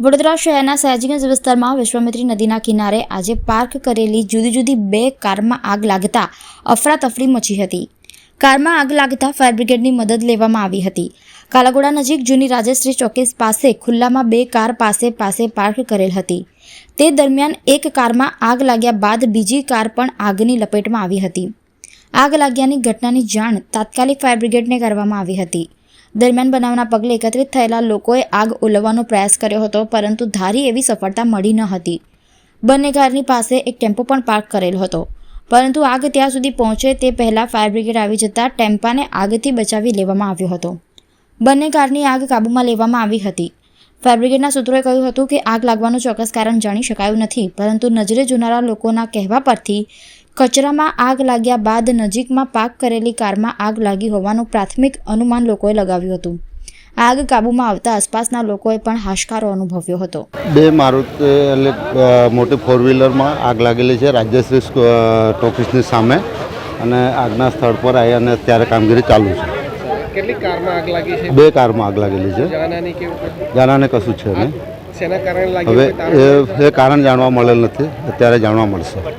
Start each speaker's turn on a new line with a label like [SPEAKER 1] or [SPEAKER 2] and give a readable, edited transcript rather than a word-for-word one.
[SPEAKER 1] વડોદરા શહેરના સયાજીગંજ વિસ્તારમાં વિશ્વામિત્રી નદીના કિનારે આજે પાર્ક કરેલી જુદી જુદી 2 કારમાં આગ લાગતા અફરાતફરી મચી હતી. કારમાં આગ લાગતા ફાયર બ્રિગેડની મદદ લેવામાં આવી હતી. કાલાઘોડા નજીક જૂની રાજેશ્રી ચોકીસ પાસે ખુલ્લામાં 2 કાર પાસે પાર્ક કરેલ હતી. તે દરમિયાન એક કારમાં આગ લાગ્યા બાદ બીજી કાર પણ આગની લપેટમાં આવી હતી. આગ લાગ્યાની ઘટનાની જાણ તાત્કાલિક ફાયર બ્રિગેડને કરવામાં આવી હતી. દરમિયાન બનાવના પગલે એકત્રિત થયેલા લોકોએ આગ ઓલવવાનો પ્રયાસ કર્યો હતો, પરંતુ ધારી એવી સફળતા મળી ન હતી. બંને કારની પાસે એક ટેમ્પો પણ પાર્ક કરેલો હતો, પરંતુ આગ ત્યાં સુધી પહોંચે તે પહેલાં ફાયર બ્રિગેડ આવી જતાં ટેમ્પાને આગથી બચાવી લેવામાં આવ્યો હતો. બંને કારની આગ કાબૂમાં લેવામાં આવી હતી. ફાયર બ્રિગેડના સૂત્રોએ કહ્યું હતું કે આગ લાગવાનું ચોક્કસ કારણ જાણી શકાયું નથી, પરંતુ નજરે જોનારા લોકોના કહેવા પરથી કચરામાં આગ લાગ્યા બાદ નજીકમાં પાર્ક કરેલી કારમાં આગ લાગી હોવાનું પ્રાથમિક અનુમાન લોકોએ લગાવ્યું હતું. આગ કાબૂમાં આવતા આસપાસના લોકોએ પણ હાશકારો અનુભવ્યો હતો.
[SPEAKER 2] 2 મારુતિ મોટી 4 વ્હીલરમાં આગ લાગેલી છે રાજ્યશ્રી ટોકીસની સામે, અને આગના સ્થળ પર આવી અને અત્યારે કામગીરી ચાલુ છે.
[SPEAKER 3] કેટલી કારમાં આગ લાગી છે?
[SPEAKER 2] 2 કારમાં આગ લાગેલી છે. જાનાને કશું છે નહીં.
[SPEAKER 3] શેના કારણે લાગી?
[SPEAKER 2] હવે એ કારણ જાણવા મળેલ નથી, અત્યારે જાણવા મળશે.